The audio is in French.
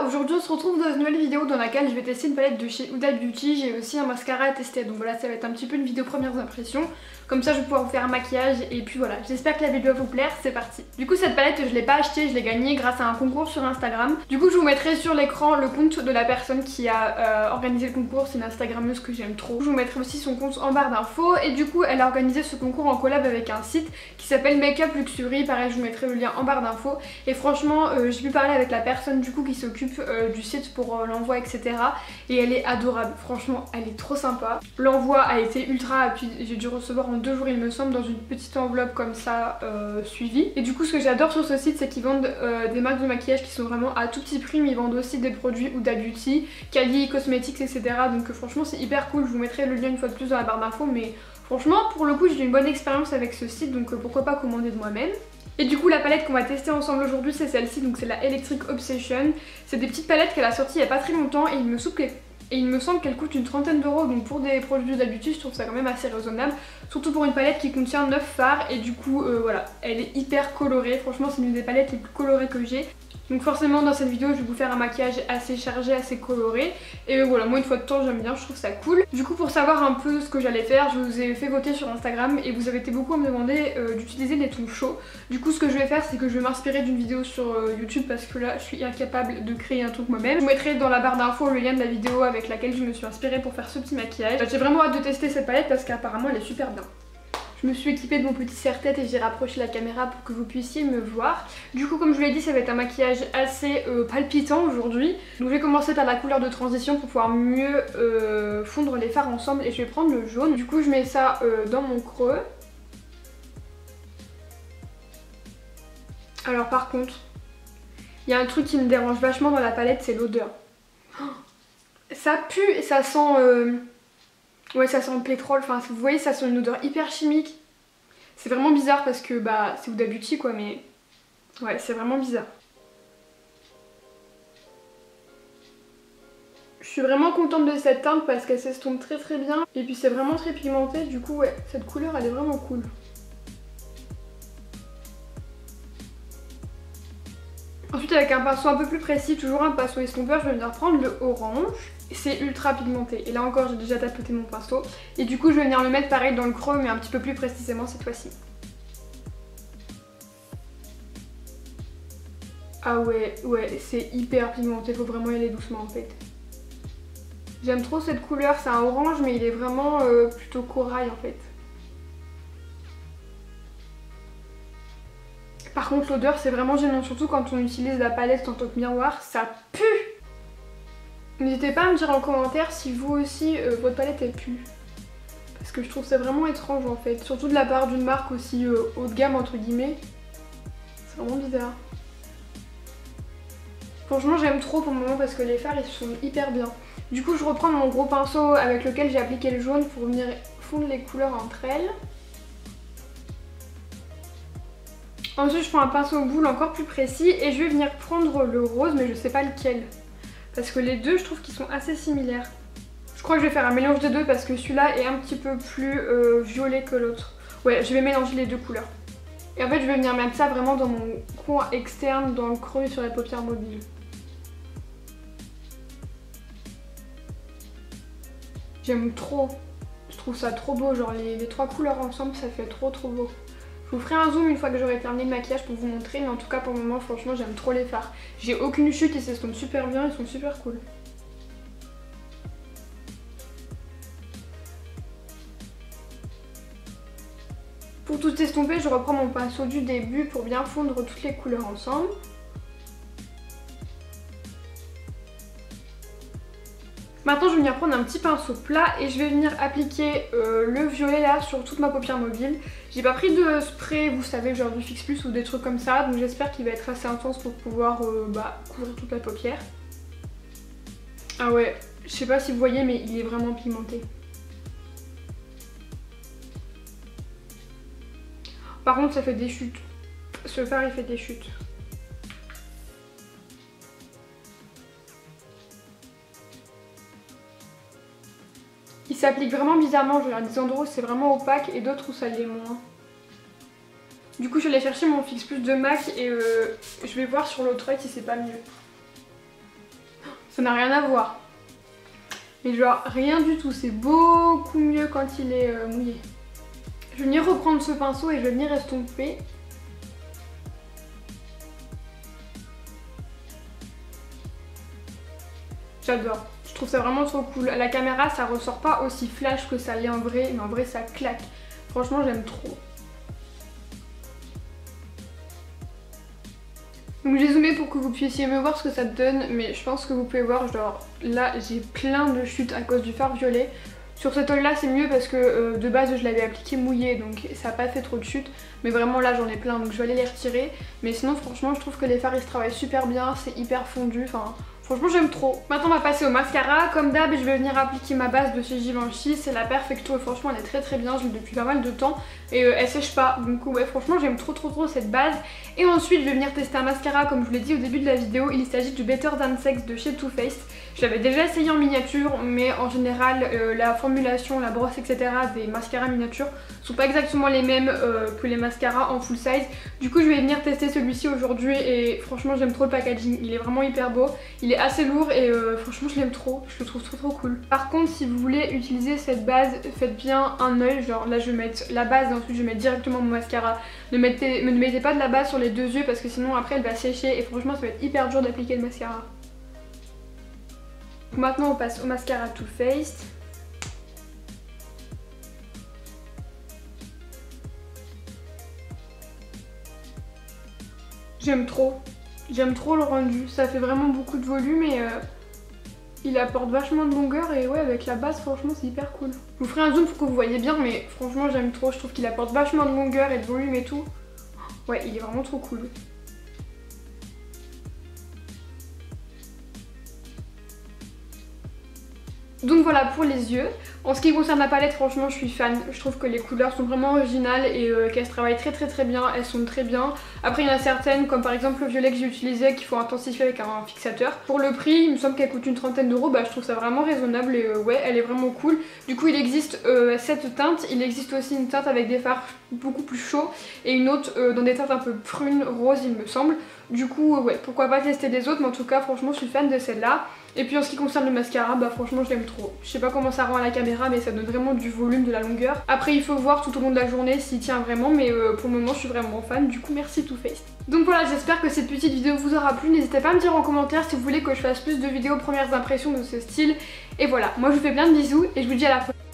Aujourd'hui on se retrouve dans une nouvelle vidéo dans laquelle je vais tester une palette de chez Huda Beauty. J'ai aussi un mascara à tester, donc voilà, ça va être un petit peu une vidéo premières impressions. Comme ça je vais pouvoir vous faire un maquillage et puis voilà, j'espère que la vidéo va vous plaire, c'est parti. Du coup cette palette je l'ai pas achetée, je l'ai gagnée grâce à un concours sur Instagram. Du coup je vous mettrai sur l'écran le compte de la personne qui a organisé le concours, c'est une Instagrammeuse que j'aime trop. Je vous mettrai aussi son compte en barre d'infos et du coup elle a organisé ce concours en collab avec un site qui s'appelle Makeup Luxury, pareil je vous mettrai le lien en barre d'infos. Et franchement j'ai pu parler avec la personne du coup qui s'occupe du site pour l'envoi etc. Et elle est adorable, franchement elle est trop sympa. L'envoi a été ultra rapide, j'ai dû recevoir en 2 jours il me semble dans une petite enveloppe comme ça suivie. Et du coup ce que j'adore sur ce site c'est qu'ils vendent des marques de maquillage qui sont vraiment à tout petit prix, mais ils vendent aussi des produits Huda Beauty, Kylie Cosmetics etc. Donc franchement c'est hyper cool, je vous mettrai le lien une fois de plus dans la barre d'infos, mais franchement pour le coup j'ai eu une bonne expérience avec ce site, donc pourquoi pas commander de moi-même. Et du coup la palette qu'on va tester ensemble aujourd'hui c'est celle-ci, donc c'est la Electric Obsession. C'est des petites palettes qu'elle a sorties il y a pas très longtemps et il me semble qu'elle coûte une trentaine d'euros, donc pour des produits Huda Beauty je trouve ça quand même assez raisonnable. Surtout pour une palette qui contient 9 fards et du coup voilà, elle est hyper colorée, franchement c'est une des palettes les plus colorées que j'ai. Donc forcément dans cette vidéo je vais vous faire un maquillage assez chargé, assez coloré. Et voilà, moi une fois de temps j'aime bien, je trouve ça cool. Du coup pour savoir un peu ce que j'allais faire, je vous ai fait voter sur Instagram et vous avez été beaucoup à me demander d'utiliser des tons chauds. Du coup ce que je vais faire c'est que je vais m'inspirer d'une vidéo sur YouTube parce que là je suis incapable de créer un truc moi-même. Je vous mettrai dans la barre d'infos le lien de la vidéo avec laquelle je me suis inspirée pour faire ce petit maquillage. J'ai vraiment hâte de tester cette palette parce qu'apparemment elle est super bien. Je me suis équipée de mon petit serre-tête et j'ai rapproché la caméra pour que vous puissiez me voir. Du coup comme je vous l'ai dit ça va être un maquillage assez palpitant aujourd'hui. Donc je vais commencer par la couleur de transition pour pouvoir mieux fondre les fards ensemble et je vais prendre le jaune. Du coup je mets ça dans mon creux. Alors par contre, il y a un truc qui me dérange vachement dans la palette, c'est l'odeur. Ça pue et ça sent... Ouais ça sent le pétrole, enfin vous voyez ça sent une odeur hyper chimique. C'est vraiment bizarre parce que bah c'est Huda Beauty quoi, mais ouais c'est vraiment bizarre. Je suis vraiment contente de cette teinte parce qu'elle s'estompe très très bien. Et puis c'est vraiment très pigmenté, du coup ouais cette couleur elle est vraiment cool. Ensuite avec un pinceau un peu plus précis, toujours un pinceau estompeur, je vais venir prendre le orange. C'est ultra pigmenté et là encore j'ai déjà tapoté mon pinceau. Et du coup je vais venir le mettre pareil dans le creux mais un petit peu plus précisément cette fois-ci. Ah ouais c'est hyper pigmenté, faut vraiment y aller doucement en fait. J'aime trop cette couleur, c'est un orange mais il est vraiment plutôt corail en fait. Par contre l'odeur c'est vraiment gênant, surtout quand on utilise la palette en tant que miroir, ça pue. N'hésitez pas à me dire en commentaire si vous aussi votre palette elle pue. Parce que je trouve ça vraiment étrange en fait, surtout de la part d'une marque aussi haut de gamme entre guillemets. C'est vraiment bizarre. Franchement j'aime trop pour le moment parce que les fards ils sont hyper bien. Du coup je reprends mon gros pinceau avec lequel j'ai appliqué le jaune pour venir fondre les couleurs entre elles. Ensuite je prends un pinceau boule encore plus précis et je vais venir prendre le rose mais je sais pas lequel. Parce que les deux je trouve qu'ils sont assez similaires. Je crois que je vais faire un mélange des deux parce que celui-là est un petit peu plus violet que l'autre. Ouais je vais mélanger les deux couleurs. Et en fait je vais venir mettre ça vraiment dans mon coin externe, dans le creux sur la paupière mobile. J'aime trop, je trouve ça trop beau, genre les trois couleurs ensemble ça fait trop beau. Je vous ferai un zoom une fois que j'aurai terminé le maquillage pour vous montrer, mais en tout cas pour le moment franchement j'aime trop les fards. J'ai aucune chute, ils s'estompent super bien, ils sont super cool. Pour tout estomper, je reprends mon pinceau du début pour bien fondre toutes les couleurs ensemble. Maintenant je vais venir prendre un petit pinceau plat et je vais venir appliquer le violet là sur toute ma paupière mobile. J'ai pas pris de spray, vous savez, genre du Fix Plus ou des trucs comme ça, donc j'espère qu'il va être assez intense pour pouvoir couvrir toute la paupière. Ah ouais, je sais pas si vous voyez mais il est vraiment pigmenté. Par contre ça fait des chutes, ce fard il fait des chutes. Il s'applique vraiment bizarrement, genre il y a des endroits où c'est vraiment opaque et d'autres où ça l'est moins. Du coup je vais aller chercher mon Fix Plus de MAC et je vais voir sur l'autre œil si c'est pas mieux. Ça n'a rien à voir. Mais genre rien du tout, c'est beaucoup mieux quand il est mouillé. Je vais venir reprendre ce pinceau et je vais venir estomper. J'adore, je trouve ça vraiment trop cool. À la caméra ça ressort pas aussi flash que ça l'est en vrai, mais en vrai ça claque. Franchement j'aime trop. Donc j'ai zoomé pour que vous puissiez me voir ce que ça donne, mais je pense que vous pouvez voir, genre là j'ai plein de chutes à cause du fard violet. Sur cet œil là c'est mieux parce que de base je l'avais appliqué mouillé donc ça n'a pas fait trop de chutes. Mais vraiment là j'en ai plein donc je vais aller les retirer. Mais sinon franchement je trouve que les fards ils se travaillent super bien, c'est hyper fondu, enfin... Franchement j'aime trop. Maintenant on va passer au mascara. Comme d'hab je vais venir appliquer ma base de chez Givenchy. C'est la Perfecto et franchement elle est très bien. Je l'ai depuis pas mal de temps et elle sèche pas. Donc ouais franchement j'aime trop cette base. Et ensuite je vais venir tester un mascara comme je vous l'ai dit au début de la vidéo. Il s'agit du Better Than Sex de chez Too Faced. Je l'avais déjà essayé en miniature mais en général la formulation, la brosse etc. des mascaras miniatures sont pas exactement les mêmes que les mascaras en full size. Du coup je vais venir tester celui-ci aujourd'hui et franchement j'aime trop le packaging. Il est vraiment hyper beau. Il est assez lourd et franchement je l'aime trop, je le trouve trop cool. Par contre si vous voulez utiliser cette base, faites bien un œil, genre là je vais mettre la base et ensuite je vais mettre directement mon mascara. Ne mettez pas de la base sur les deux yeux parce que sinon après elle va sécher et franchement ça va être hyper dur d'appliquer le mascara. Donc maintenant on passe au mascara Too Faced. J'aime trop le rendu, ça fait vraiment beaucoup de volume et il apporte vachement de longueur et ouais avec la base franchement c'est hyper cool. Je vous ferai un zoom pour que vous voyez bien mais franchement j'aime trop, je trouve qu'il apporte vachement de longueur et de volume et tout. Ouais il est vraiment trop cool. Donc voilà pour les yeux. En ce qui concerne la palette, franchement je suis fan. Je trouve que les couleurs sont vraiment originales et qu'elles se travaillent très bien. Elles sont très bien. Après il y en a certaines comme par exemple le violet que j'ai utilisé qu'il faut intensifier avec un fixateur. Pour le prix il me semble qu'elle coûte une trentaine d'euros. Bah je trouve ça vraiment raisonnable et ouais elle est vraiment cool. Du coup il existe cette teinte. Il existe aussi une teinte avec des fards beaucoup plus chauds et une autre dans des teintes un peu prunes, roses il me semble. Du coup ouais pourquoi pas tester les autres mais en tout cas franchement je suis fan de celle-là. Et puis en ce qui concerne le mascara, bah franchement je l'aime trop. Je sais pas comment ça rend à la caméra mais ça donne vraiment du volume, de la longueur. Après il faut voir tout au long de la journée s'il tient vraiment mais pour le moment je suis vraiment fan. Du coup merci Too Faced. Donc voilà j'espère que cette petite vidéo vous aura plu. N'hésitez pas à me dire en commentaire si vous voulez que je fasse plus de vidéos premières impressions de ce style. Et voilà, moi je vous fais plein de bisous et je vous dis à la prochaine.